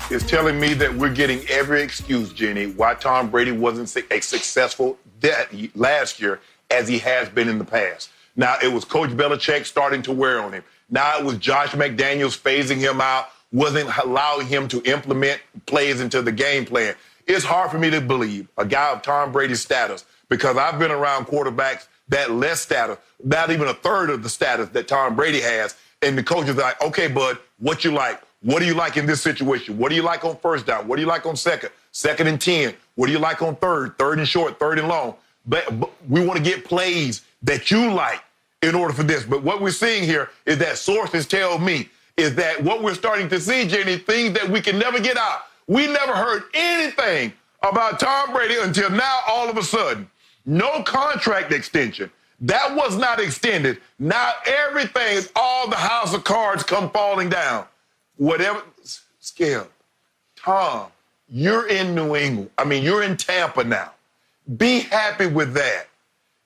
is telling me that we're getting every excuse, Jenny, why Tom Brady wasn't as successful last year as he has been in the past. Now, it was Coach Belichick starting to wear on him. Now it was Josh McDaniels phasing him out, wasn't allowing him to implement plays into the game plan. It's hard for me to believe a guy of Tom Brady's status, because I've been around quarterbacks that less status, not even a third of the status that Tom Brady has, and the coach is like, okay, bud, what you like? What do you like in this situation? What do you like on first down? What do you like on second and 10? What do you like on third and short, third and long? But we want to get plays that you like in order for this. But what we're seeing here is that sources tell me is that what we're starting to see, Jenny, things that we can never get out. We never heard anything about Tom Brady until now, all of a sudden. No contract extension. That was not extended. Now everything, all the house of cards come falling down. Whatever, Skip, Tom, you're in New England. I mean, you're in Tampa now. Be happy with that.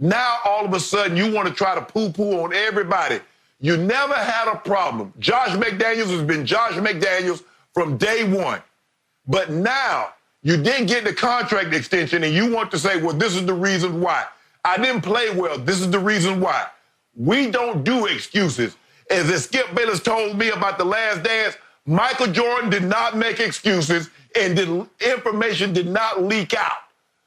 Now, all of a sudden, you want to try to poo-poo on everybody. You never had a problem. Josh McDaniels has been Josh McDaniels from day one. But now, you didn't get the contract extension, and you want to say, well, this is the reason why. I didn't play well. This is the reason why. We don't do excuses. As Skip Bayless told me about The Last Dance, Michael Jordan did not make excuses, and the information did not leak out.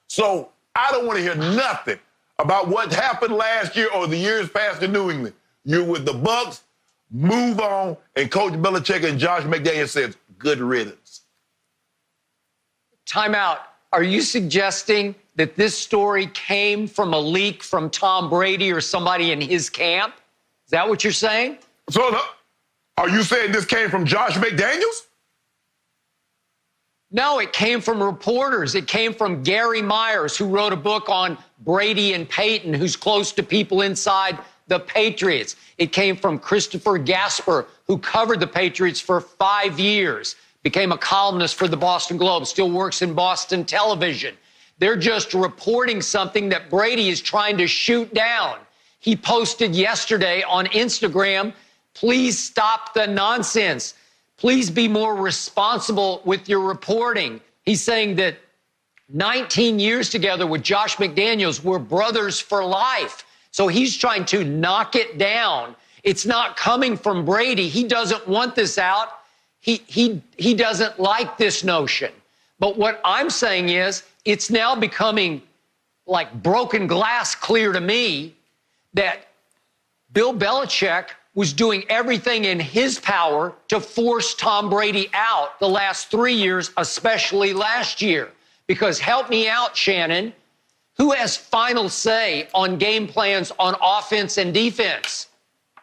So I don't want to hear nothing about what happened last year or the years past in New England. You're with the Bucs, move on, and Coach Belichick and Josh McDaniels says, good riddance. Time out. Are you suggesting that this story came from a leak from Tom Brady or somebody in his camp? Is that what you're saying? So, are you saying this came from Josh McDaniels? No, it came from reporters. It came from Gary Myers, who wrote a book on Brady and Peyton, who's close to people inside the Patriots. It came from Christopher Gasper, who covered the Patriots for 5 years, became a columnist for the Boston Globe, still works in Boston television. They're just reporting something that Brady is trying to shoot down. He posted yesterday on Instagram, please stop the nonsense. Please be more responsible with your reporting. He's saying that 19 years together with Josh McDaniels, we're brothers for life. So he's trying to knock it down. It's not coming from Brady. He doesn't want this out. He doesn't like this notion. But what I'm saying is it's now becoming like broken glass clear to me that Bill Belichick was doing everything in his power to force Tom Brady out the last 3 years, especially last year. Because help me out, Shannon, who has final say on game plans on offense and defense?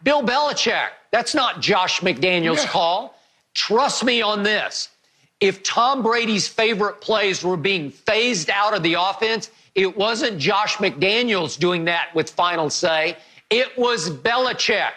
Bill Belichick. That's not Josh McDaniels' call. Trust me on this. If Tom Brady's favorite plays were being phased out of the offense, it wasn't Josh McDaniels doing that with final say. It was Belichick.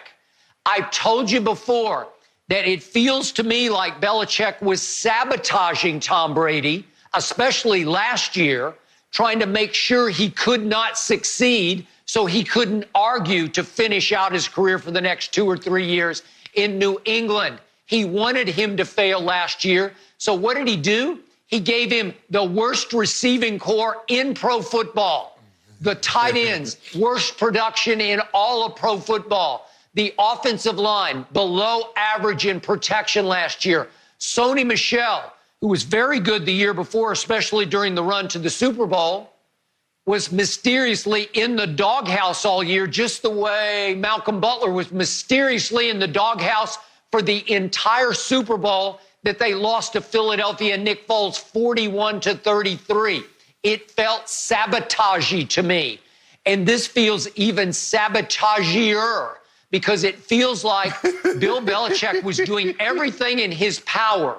I've told you before that it feels to me like Belichick was sabotaging Tom Brady, especially last year, trying to make sure he could not succeed so he couldn't argue to finish out his career for the next 2 or 3 years in New England. He wanted him to fail last year. So what did he do? He gave him the worst receiving core in pro football. The tight ends, worst production in all of pro football. The offensive line, below average in protection last year. Sony Michel, who was very good the year before, especially during the run to the Super Bowl, was mysteriously in the doghouse all year, just the way Malcolm Butler was mysteriously in the doghouse for the entire Super Bowl that they lost to Philadelphia and Nick Foles 41-33. It felt sabotagey to me. And this feels even sabotagier because it feels like Bill Belichick was doing everything in his power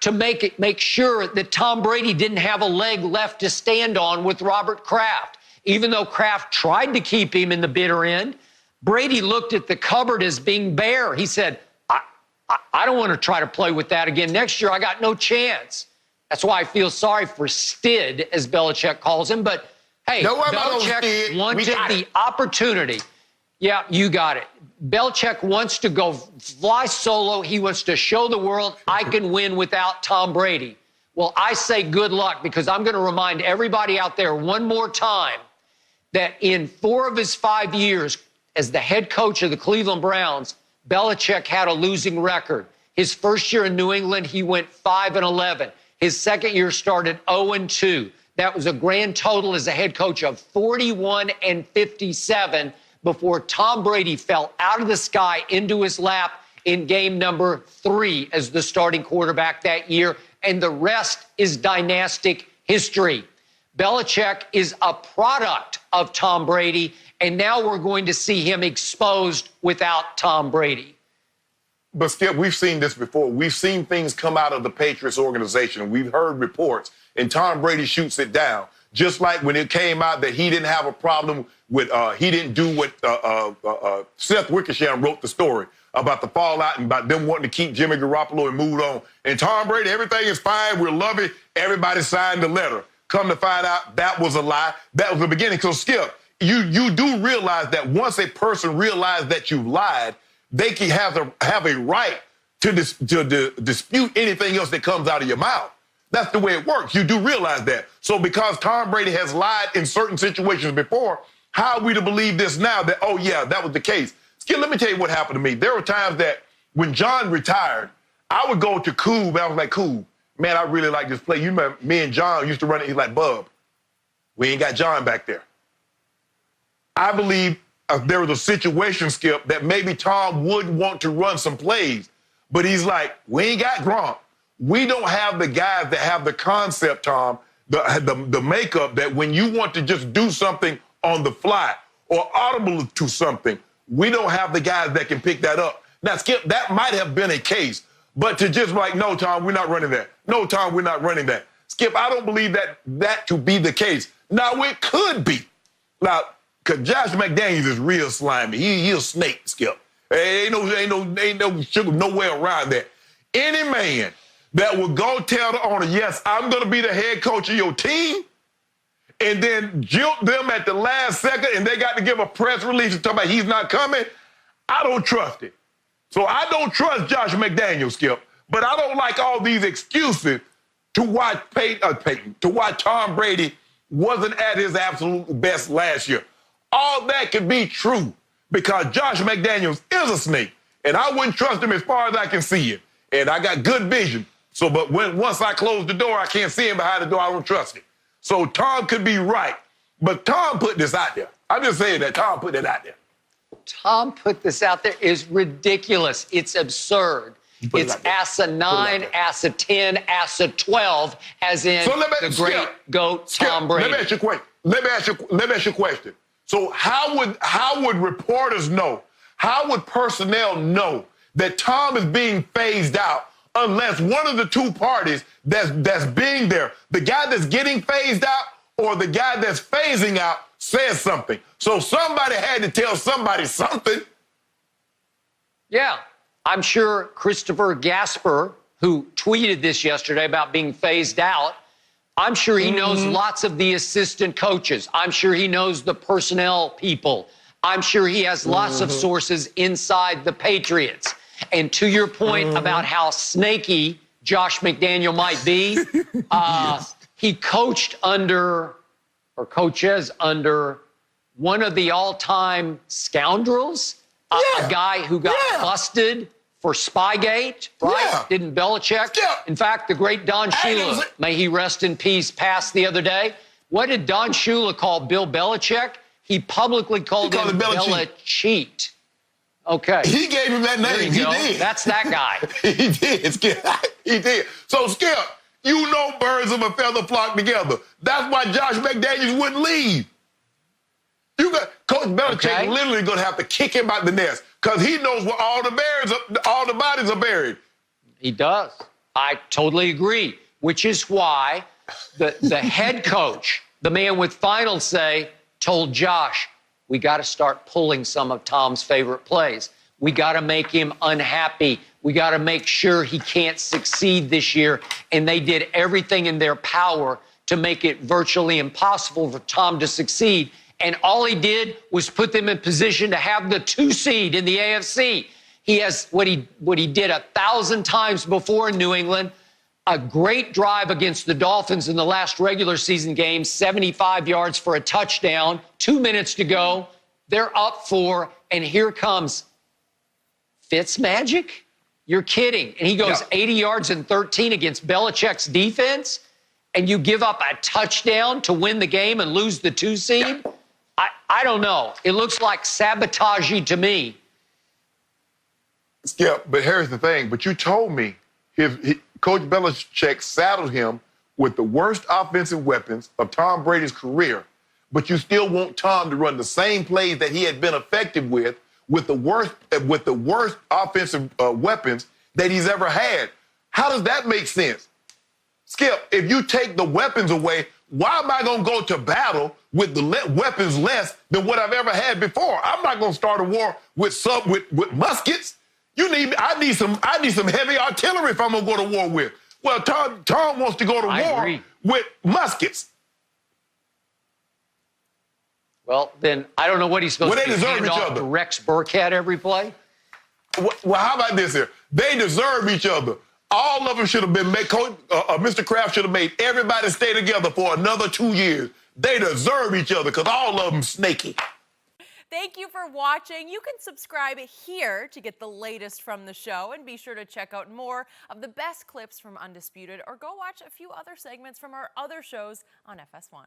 to make sure that Tom Brady didn't have a leg left to stand on with Robert Kraft. Even though Kraft tried to keep him in the bitter end, Brady looked at the cupboard as being bare. He said, I don't want to try to play with that again next year. I got no chance. That's why I feel sorry for Stid, as Belichick calls him. But, hey, Belichick wanted the opportunity. Yeah, you got it. Belichick wants to go fly solo. He wants to show the world, I can win without Tom Brady. Well, I say good luck, because I'm going to remind everybody out there one more time that in 4 of his 5 years as the head coach of the Cleveland Browns, Belichick had a losing record. His first year in New England, he went 5-11. His second year started 0-2. That was a grand total as a head coach of 41-57 before Tom Brady fell out of the sky into his lap in game number 3 as the starting quarterback that year. And the rest is dynastic history. Belichick is a product of Tom Brady, and now we're going to see him exposed without Tom Brady. But Skip, we've seen this before. We've seen things come out of the Patriots organization. We've heard reports, and Tom Brady shoots it down. Just like when it came out that he didn't have a problem with, he didn't do what Seth Wickersham wrote the story about the fallout and about them wanting to keep Jimmy Garoppolo and move on. And Tom Brady, everything is fine. We're loving. Everybody signed the letter. Come to find out, that was a lie. That was the beginning. So, Skip, you do realize that once a person realizes that you've lied, they can have a right to dispute anything else that comes out of your mouth. That's the way it works. You do realize that. So because Tom Brady has lied in certain situations before, how are we to believe this now that, oh, yeah, that was the case? Skip, let me tell you what happened to me. There were times that when John retired, I would go to Cool, and I was like, Cool, man, I really like this play. You remember me and John used to run it. He's like, Bub, we ain't got John back there. I believe there was a situation, Skip, that maybe Tom would want to run some plays, but he's like, we ain't got Gronk. We don't have the guys that have the concept, Tom, the makeup that when you want to just do something on the fly or audible to something, we don't have the guys that can pick that up. Now, Skip, that might have been a case, but to just like, no, Tom, we're not running that. No, Tom, we're not running that. Skip, I don't believe that to be the case. Now, it could be. Now, because Josh McDaniels is real slimy. He a snake, Skip. Ain't no sugar nowhere around that. Any man that will go tell the owner, yes, I'm going to be the head coach of your team, and then jilt them at the last second, and they got to give a press release and talk about he's not coming, I don't trust it. So I don't trust Josh McDaniels, Skip, but I don't like all these excuses to why Tom Brady wasn't at his absolute best last year. All that could be true because Josh McDaniels is a snake, and I wouldn't trust him as far as I can see him. And I got good vision. So, but once I close the door, I can't see him behind the door. I don't trust him. So Tom could be right, but Tom put this out there. I'm just saying that Tom put it out there. Tom put this out there is ridiculous. It's absurd. It's asinine, asinine, asinine, as in the great GOAT Tom Brady. Let me ask you a question. So how would reporters know? How would personnel know that Tom is being phased out unless one of the two parties that's being there, the guy that's getting phased out or the guy that's phasing out, says something? So somebody had to tell somebody something. Yeah, I'm sure Christopher Gasper, who tweeted this yesterday about being phased out, I'm sure he knows lots of the assistant coaches. I'm sure he knows the personnel people. I'm sure he has lots of sources inside the Patriots. And to your point about how snaky Josh McDaniel might be, he coached under, or coaches under, one of the all-time scoundrels, a guy who got busted for Spygate, right? Yeah. Didn't Belichick? Yeah. In fact, the great Don Shula, may he rest in peace, passed the other day. What did Don Shula call Bill Belichick? He publicly called him Belichick. Okay. He gave him that name. He did. That's that guy. He did, Skip. He did. So, Skip, you know birds of a feather flock together. That's why Josh McDaniels wouldn't leave. Coach Belichick literally going to have to kick him out the nest because he knows where all the bodies are buried. He does. I totally agree, which is why the head coach, the man with final say, told Josh, we got to start pulling some of Tom's favorite plays. We got to make him unhappy. We got to make sure he can't succeed this year. And they did everything in their power to make it virtually impossible for Tom to succeed. And all he did was put them in position to have the 2 seed in the AFC. He has what he did 1,000 times before in New England, a great drive against the Dolphins in the last regular season game, 75 yards for a touchdown, 2 minutes to go. They're up 4, and here comes Fitzmagic? You're kidding. And he goes 80 yards and 13 against Belichick's defense, and you give up a touchdown to win the game and lose the 2 seed? I don't know. It looks like sabotaging to me. Skip, but here's the thing. But you told me Coach Belichick saddled him with the worst offensive weapons of Tom Brady's career, but you still want Tom to run the same plays that he had been effective with the worst offensive weapons that he's ever had. How does that make sense? Skip, if you take the weapons away, why am I going to go to battle with the weapons less than what I've ever had before? I'm not going to start a war with muskets. I need some heavy artillery if I'm going to go to war with. Well, Tom wants to go to war with muskets. Well, then I don't know what he's supposed to do. Hand off to Rex Burkhead every play? Well, how about this here? They deserve each other. All of them should have been made. Mr. Kraft should have made everybody stay together for another 2 years. They deserve each other because all of them snaky. Thank you for watching. You can subscribe here to get the latest from the show, and be sure to check out more of the best clips from Undisputed, or go watch a few other segments from our other shows on FS1.